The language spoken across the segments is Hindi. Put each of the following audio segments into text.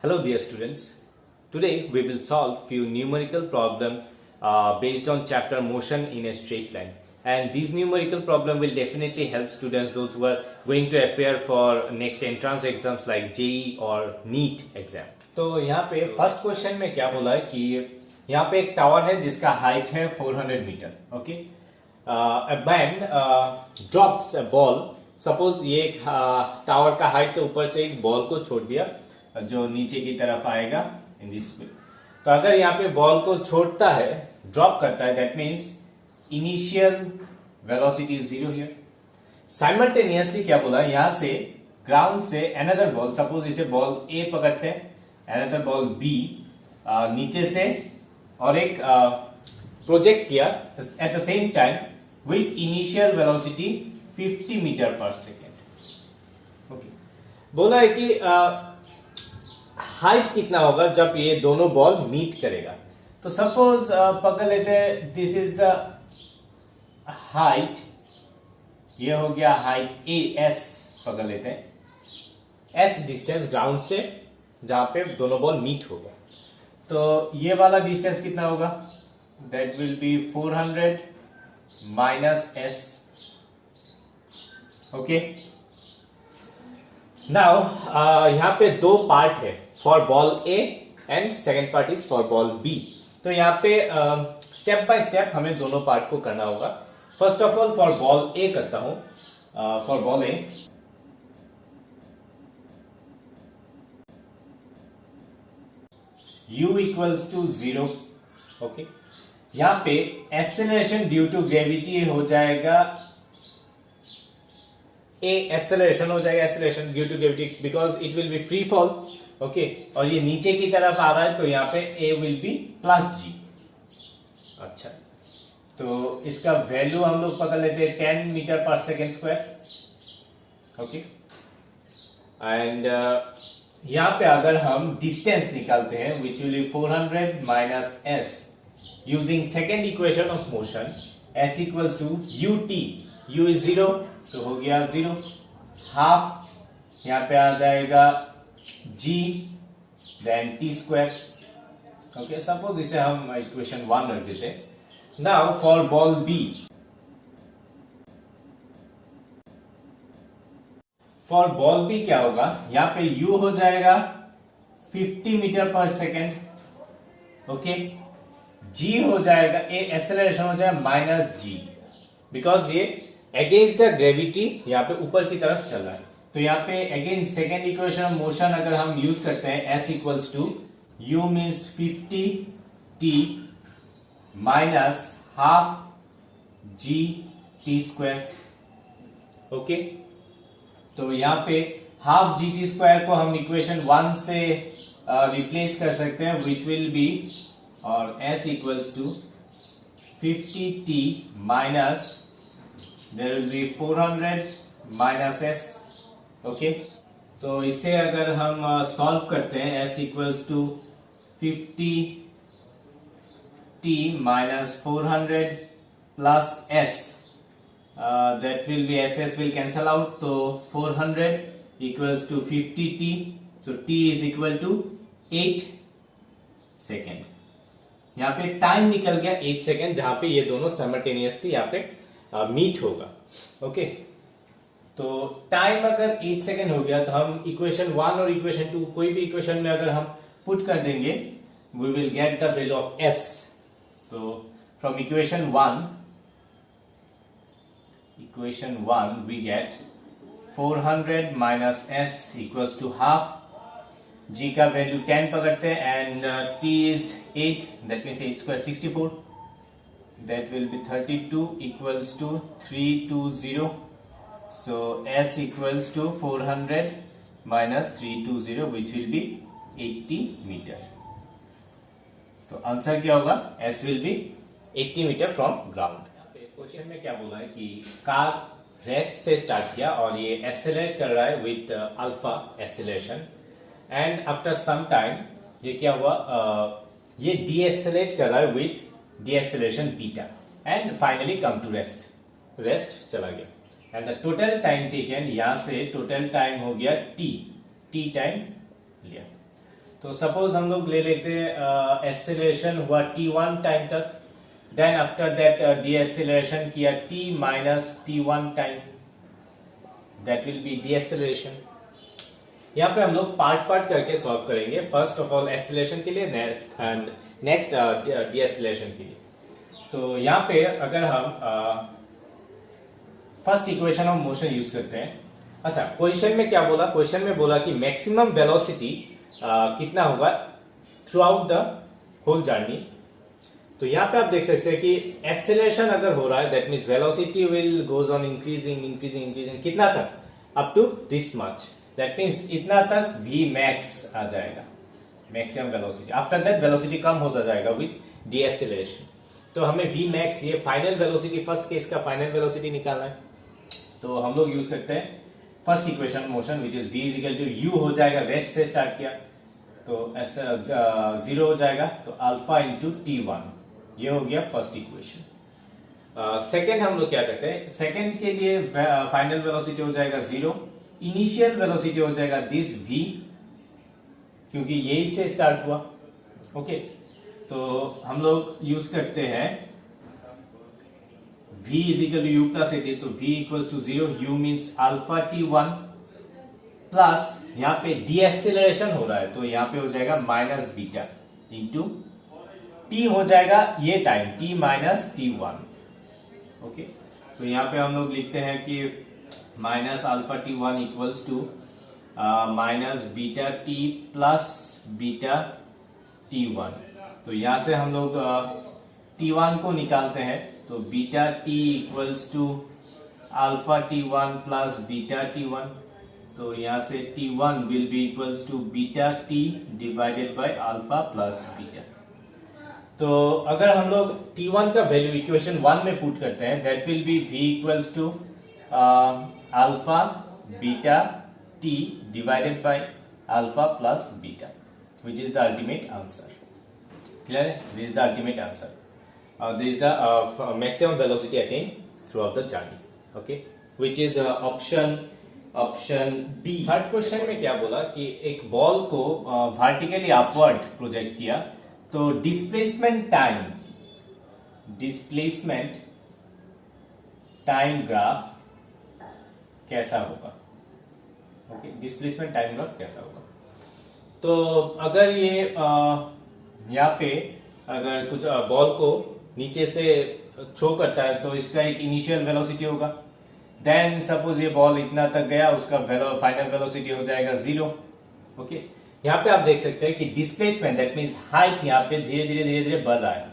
Hello dear students, today we will solve few numerical problem based on chapter motion in a straight line, and these numerical problem will definitely help students those who are going to appear for next entrance exams like JEE or NEET exam. तो यहाँ पे फर्स्ट क्वेश्चन में क्या बोला है कि यहाँ पे एक टावर है जिसका हाइट है 400 metre. Okay, a man drops a ball. Suppose ये टावर का हाइट से ऊपर से एक बॉल को छोड़ दिया जो नीचे की तरफ आएगा इन दिस वे. तो अगर यहाँ पे बॉल को छोड़ता है, ड्रॉप करता है, that means initial velocity is 0 here. Simultaneously क्या बोला, यहां से ग्राउंड से अनदर बॉल, सपोज इसे बॉल ए पकड़ते हैं, अनदर बॉल बी नीचे से और एक प्रोजेक्ट किया at the same time with initial velocity 50 metre per second. Okay, बोला है कि हाइट कितना होगा जब ये दोनों बॉल मीट करेगा. तो सपोज पकड़ लेते हैं, दिस इज द हाइट, ये हो गया हाइट ए एस पकड़ लेते हैं, एस डिस्टेंस ग्राउंड से जहां पे दोनों बॉल मीट होगा. तो ये वाला डिस्टेंस कितना होगा, that will be 400 minus s. Okay, now यहां पे दो पार्ट है, for ball A and second part is for ball B. तो यहाँ पे स्टेप बाय स्टेप हमें दोनों पार्ट को करना होगा. First of all for ball A करता हूं. For ball A, u equals to 0. Okay, यहां पे एक्सेलरेशन ड्यू टू ग्रेविटी हो जाएगा, ए एक्सेलरेशन हो जाएगा, acceleration due to gravity because it will be free fall. Okay, और ये नीचे की तरफ आ रहा है तो यहाँ पे ए विल बी प्लस जी. अच्छा, तो इसका वैल्यू हम लोग पकड़ लेते हैं 10 metre per second square. Okay, and यहाँ पे अगर हम डिस्टेंस निकालते हैं which will be 400 minus s using second equation of motion, s equals to u t, u is 0 तो हो गया 0, हाफ यहाँ पे आ जाएगा g then t square. Okay, suppose इसे हम इक्वेशन 1 रख देते हैं. Now for ball B, for ball B क्या होगा, यहाँ पे u हो जाएगा 50 metre per second. Okay, g हो जाएगा, ए एक्सेलरेशन हो जाएगा माइनस जी बिकॉज ये अगेंस्ट द ग्रेविटी यहाँ पे ऊपर की तरफ चल रहा है. तो यहाँ पे again second equation of motion अगर हम यूज करते हैं, s equals to u means 50t minus half g t square. Okay, तो यहाँ पे हाफ जी टी स्क्वायर को हम इक्वेशन 1 से रिप्लेस कर सकते हैं विच विल बी, और s equals to 50t minus there will be 400 minus s. Okay, तो इसे अगर हम सॉल्व करते हैं, s equals to 50t minus 400 plus s, that will be s will cancel out, तो 400 equals to 50t, so t is equal to 8 second. यहाँ पे टाइम निकल गया 8 सेकेंड जहां पे ये दोनों साइमल्टेनियसली यहाँ पे मीट होगा. ओके, तो टाइम अगर 8 सेकेंड हो गया तो हम इक्वेशन 1 और इक्वेशन 2 कोई भी इक्वेशन में अगर हम पुट कर देंगे, we will get the value of s. तो from equation 1 we get 400 minus s equals to half, g का वैल्यू 10 पकड़ते हैं and t is 8, that means 8 square 64, that will be 32 equals to 320. So s equals to 400 minus 320 which will be 80 meter. तो आंसर क्या होगा, s will be 80 meter from ground. Question में क्या बोला है कि कार रेस्ट से स्टार्ट किया और ये एक्सेलरेट कर रहा है with alpha acceleration, and after some time ये क्या हुआ, ये डी एक्सेलरेट कर रहा है with deceleration beta, and finally come to rest चला गया. And the total time taken, यहां से टोटल टाइम हो गया टी टाइम लिया. तो सपोज हम लोग ले लेते हैं एक्सेलरेशन हुआ t1 टाइम तक, देन आफ्टर दैट डीएक्सेलरेशन किया t माइनस t1 time, that will be deceleration. यहाँ पे हम लोग पार्ट पार्ट करके सॉल्व करेंगे, फर्स्ट ऑफ ऑल एक्सेलरेशन के लिए, नेक्स्ट डीएक्सेलरेशन के लिए। तो यहाँ पे अगर हम first equation of motion use करते हैं। अच्छा, क्वेश्चन में क्या बोला, क्वेश्चन में बोला कि मैक्सिमम वेलोसिटी कितना होगा throughout the whole journey. तो यहाँ पे आप देख सकते हैं कि एक्सेलरेशन अगर हो रहा है, that means velocity will goes on increasing increasing increasing, कितना तक, up to this much, that means इतना तक v max आ जाएगा, maximum velocity. After that velocity कम होता जाएगा विद डीएक्सेलरेशन। तो हमें v max, ये फाइनल वेलोसिटी, फर्स्ट केस का फाइनल वेलोसिटी निकालना है। तो हम लोग यूज करते हैं first equation motion which is v is equal to u हो जाएगा, रेस्ट से स्टार्ट किया तो जीरो हो जाएगा, तो अल्फा इंटू t1, ये हो गया फर्स्ट इक्वेशन। सेकेंड हम लोग क्या करते हैं, सेकेंड के लिए फाइनल वेलोसिटी हो जाएगा जीरो, इनिशियल वेलोसिटी हो जाएगा दिस v, क्योंकि यही से स्टार्ट हुआ। ओके, तो हम लोग यूज करते हैं v is equal to u plus a t, तो v equals to zero, u means alpha t1 plus यहाँ पे डीएक्सेलरेशन हो रहा है तो यहाँ पे हो जाएगा माइनस बीटा इंटू t हो जाएगा ये टाइम t माइनस t1। ओके, तो यहाँ पे हम लोग लिखते हैं कि minus alpha t1 equals to minus beta t plus beta t1। तो यहाँ से हम लोग t1 को निकालते हैं, तो beta t equals to alpha t1 plus beta t1। तो यहाँ से t1 will be equals to beta t divided by alpha plus beta. तो अगर हम लोग t1 का वैल्यू इक्वेशन 1 में पुट करते हैं, that will be v equals to alpha beta t divided by alpha plus beta, which is the ultimate answer. Clear? This is the ultimate answer. This is the maximum velocity attained throughout the journey. Okay, which is option D. Third question में क्या बोला कि एक बॉल को वर्टिकली अपवर्ड प्रोजेक्ट किया, तो डिस्प्लेसमेंट टाइम ग्राफ कैसा होगा। ओके, डिस्प्लेसमेंट टाइम ग्राफ कैसा होगा। तो अगर ये यहाँ पे अगर कुछ बॉल को नीचे से थ्रो करता है तो इसका एक इनिशियल वेलोसिटी होगा, देन सपोज ये बॉल इतना तक गया, उसका फाइनल वेलोसिटी हो जाएगा जीरो। ओके, यहाँ पे आप देख सकते हैं कि डिस्प्लेसमेंट दैट मींस हाइट यहाँ पे धीरे धीरे बढ़ रहा है।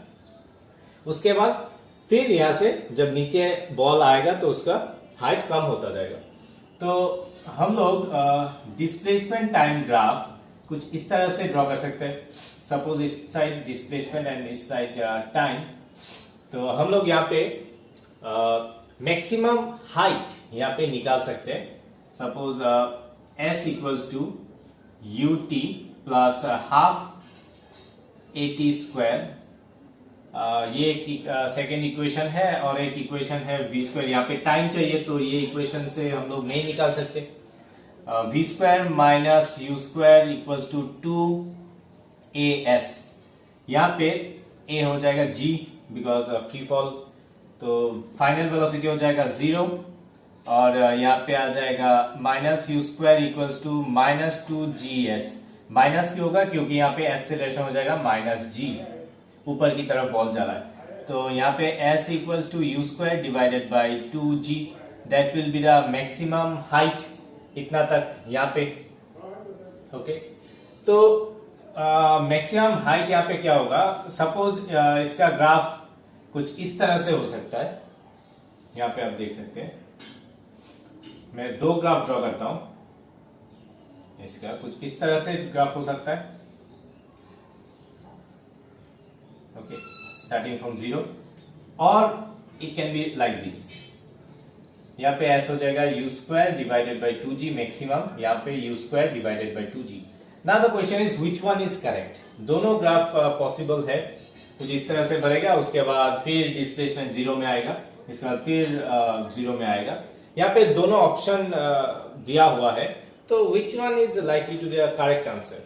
उसके बाद फिर यहाँ से जब नीचे बॉल आएगा तो उसका हाइट कम होता जाएगा। तो हम लोग डिस्प्लेसमेंट टाइम ग्राफ कुछ इस तरह से ड्रॉ कर सकते हैं। सपोज इस साइड डिस्प्लेसमेंट एंड इस साइड टाइम। तो हम लोग यहाँ पे मैक्सिमम हाइट यहाँ पे निकाल सकते हैं। Suppose s equals to u t plus half a t square, ये एक सेकेंड इक्वेशन है और एक इक्वेशन है v स्क्वायर। यहाँ पे टाइम चाहिए तो ये इक्वेशन से हम लोग नहीं निकाल सकते। v square minus u square equals to 2as, यहाँ पे a हो जाएगा g बिकॉज फ्री फॉल, तो फाइनल वेलोसिटी हो जाएगा जीरो, और यहाँ पे आ जाएगा minus u square equals to minus 2gs। Minus क्यों होगा, क्योंकि यहाँ पे एक्सेलरेशन हो जाएगा माइनस g, ऊपर की तरफ बॉल जा रहा है। तो यहाँ पे s equals to u square divided by 2g, that will be the maximum height, इतना तक यहाँ पे। ओके, तो मैक्सिमम हाइट यहाँ पे क्या होगा, सपोज इसका ग्राफ कुछ इस तरह से हो सकता है। यहाँ पे आप देख सकते हैं, मैं दो ग्राफ ड्रॉ करता हूं। इसका कुछ इस तरह से ग्राफ हो सकता है। ओके, स्टार्टिंग फ्रॉम जीरो, और it can be like this. यहाँ पे s हो जाएगा u square divided by 2g maximum, यहाँ पे u square divided by 2g। Now the question is which one is correct. दोनों ग्राफ पॉसिबल है, कुछ इस तरह से भरेगा, उसके बाद फिर डिस्प्लेसमेंट जीरो में आएगा, इसके बाद फिर जीरो में आएगा। यहाँ पे दोनों ऑप्शन दिया हुआ है, तो which one is likely to be the correct answer.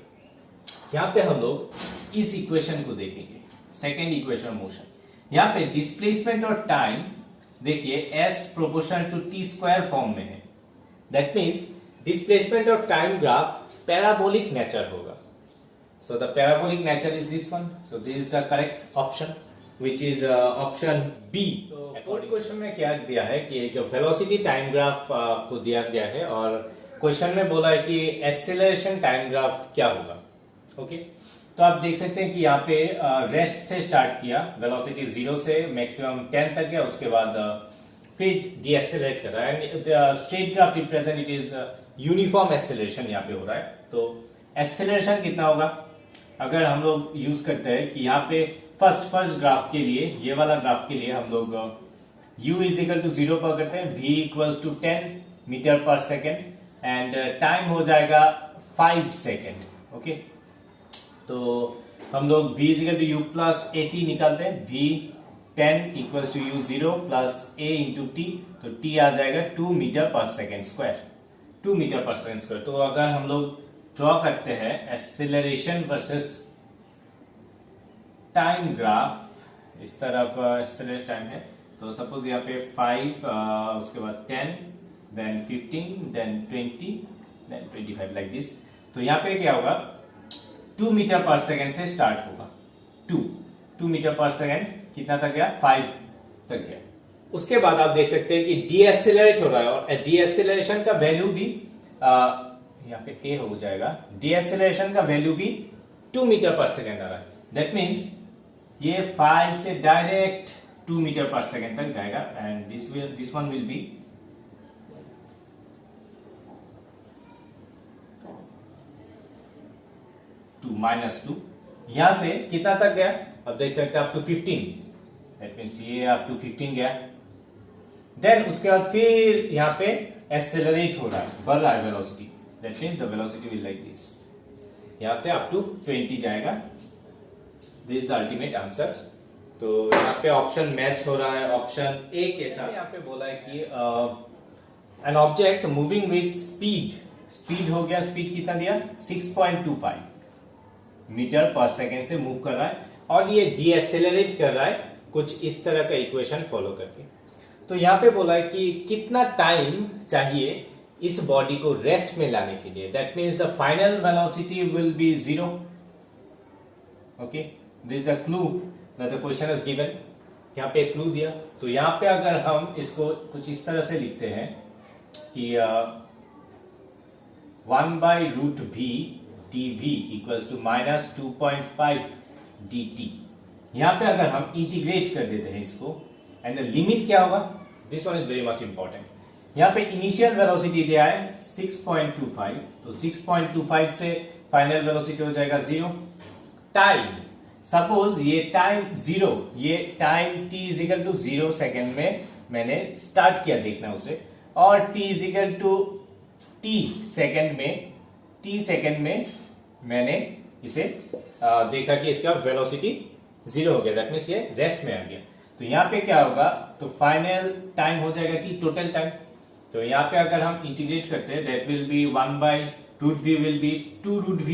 यहाँ पे हम लोग इस इक्वेशन को देखेंगे, सेकेंड इक्वेशन मोशन। यहाँ पे डिस्प्लेसमेंट और टाइम देखिए s proportional to t square form में है। दैट मीन्स डिस्प्लेसमेंट और टाइम ग्राफ पैराबोलिक नेचर होगा। So the parabolic nature is this one. So this is the correct option, which is option B. So fourth question में क्या दिया है कि एक velocity time graph आपको दिया गया है और क्वेश्चन में बोला है कि acceleration time graph क्या होगा। ओके तो आप देख सकते हैं कि यहाँ पे रेस्ट से स्टार्ट किया, वेलोसिटी 0 से मैक्सिमम 10 तक गया, उसके बाद फिर डीएक्सेलरेट कर रहा है। And straight graph represent it is uniform acceleration यहाँ पे हो रहा है। तो एक्सेलरेशन कितना होगा अगर हम लोग यूज करते हैं कि यहाँ पे फर्स्ट ग्राफ के लिए, ये वाला ग्राफ के लिए हम लोग u इज इक्वल टू 0 पर करते हैं, v equals to 10 metre per second and time हो जाएगा 5 सेकेंड। ओके तो हम लोग v is equal to u plus a t निकालते हैं, v 10 equals to u 0 plus a into t, तो t आ जाएगा 2 metre per second square, 2 metre per second square. तो अगर हम लोग ड्रॉ करते हैं एक्सेलरेशन वर्सेस टाइम ग्राफ, इस तरफ एक्सेलरेट टाइम है, तो सपोज यहाँ पे 5 उसके बाद 10 then 15 then 20 then 25 like this. तो यहाँ पे क्या होगा 2 मीटर पर सेकेंड से स्टार्ट होगा, 2 मीटर पर सेकेंड कितना तक गया 5 तक गया। उसके बाद आप देख सकते हैं कि डीएक्सेलरेट हो रहा है और डीएक्सेलरेशन का वैल्यू भी यहाँ पे ए हो जाएगा, डीएक्सेलरेशन का वैल्यू भी 2 मीटर पर सेकेंड आ रहा है। दैट मीन्स ये 5 से डायरेक्ट 2 मीटर पर सेकेंड तक जाएगा and this one will be 2 -2। यहां से कितना तक गया अब देख सकते हैं अप टू 15, दैट मीन्स ये अप टू 15 गया। देन उसके बाद फिर यहाँ पे एक्सेलरेट हो रहा है, बढ़ रहा है velocity, that means the velocity will like this, यहां से अप टू 20 जाएगा। This is the ultimate answer. तो यहाँ पे ऑप्शन मैच हो रहा है ऑप्शन ए के साथ। यहाँ पे बोला है कि an object moving with speed हो गया, स्पीड कितना दिया 6.25 मीटर पर सेकेंड से मूव कर रहा है और ये डीएक्सेलरेट कर रहा है कुछ इस तरह का इक्वेशन फॉलो करके। तो यहाँ पे बोला है कि कितना टाइम चाहिए इस बॉडी को रेस्ट में लाने के लिए, that means the final velocity will be 0। Okay this is the clue that the question is given. यहाँ पे क्लू दिया, तो यहाँ पे अगर हम इसको कुछ इस तरह से लिखते हैं कि 1/√v dv equals to -2.5 dt। यहाँ पे अगर हम इंटीग्रेट कर देते हैं इसको एंड द लिमिट क्या होगा, this one is very much important. यहाँ पे इनिशियल वेलोसिटी दिया है 6.25, तो 6.25 से फाइनल वेलोसिटी हो जाएगा 0। टाइम सपोज ये टाइम 0, ये time t is equal to 0 second में मैंने स्टार्ट किया देखना उसे, और t is equal to t second में मैंने इसे देखा कि इसका वेलोसिटी 0 हो गया, दैट मीन्स ये रेस्ट में आ गया। तो यहाँ पे क्या होगा, तो फाइनल टाइम हो जाएगा t, टोटल टाइम। तो यहाँ पे अगर हम इंटीग्रेट करते हैं that will B 1/√v will be 2√v।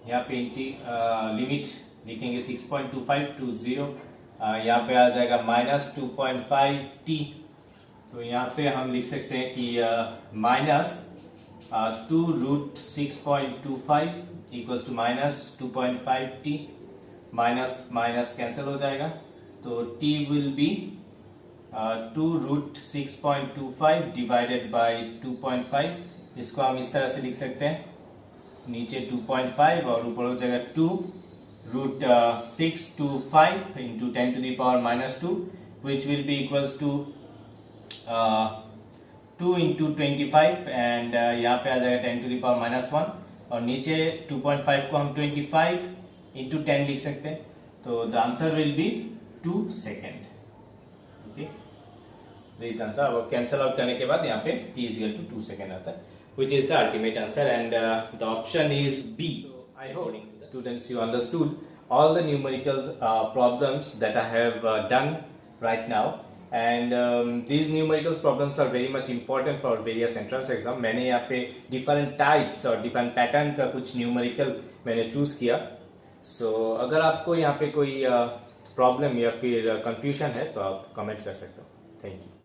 यहाँ पे लिमिट लिखेंगे 6.25 to 0, यहाँ पे आ जाएगा -2.5t। तो यहाँ पे हम लिख सकते हैं कि -2√6.25 equals to -2.5t, minus cancel हो जाएगा, तो t will be 2√6.25 divided by 2.5। इसको हम इस तरह से लिख सकते हैं, नीचे 2.5 और ऊपर हो जाएगा 2√625 into 10⁻⁻2 which will be equals to 2 into 25 and यहाँ पे आ जाएगा 10⁻⁻1 और नीचे 2.5 को हम 25 इंटू 10 लिख सकते हैं। तो the answer will be 2 second. Okay this answer अब कैंसिल आउट करने के बाद यहाँ पे t is equal to 2 second आता है, which is the ultimate answer, and the option is B. So, I hope students you understood all the numerical problems that I have done right now, and these numericals problems are very much important for various entrance exam. मैंने यहाँ पे डिफरेंट टाइप्स और डिफरेंट पैटर्न का कुछ न्यूमेरिकल मैंने चूज किया. सो अगर आपको यहाँ पे कोई प्रॉब्लम या फिर कंफ्यूजन है तो आप कमेंट कर सकते हो. Thank you.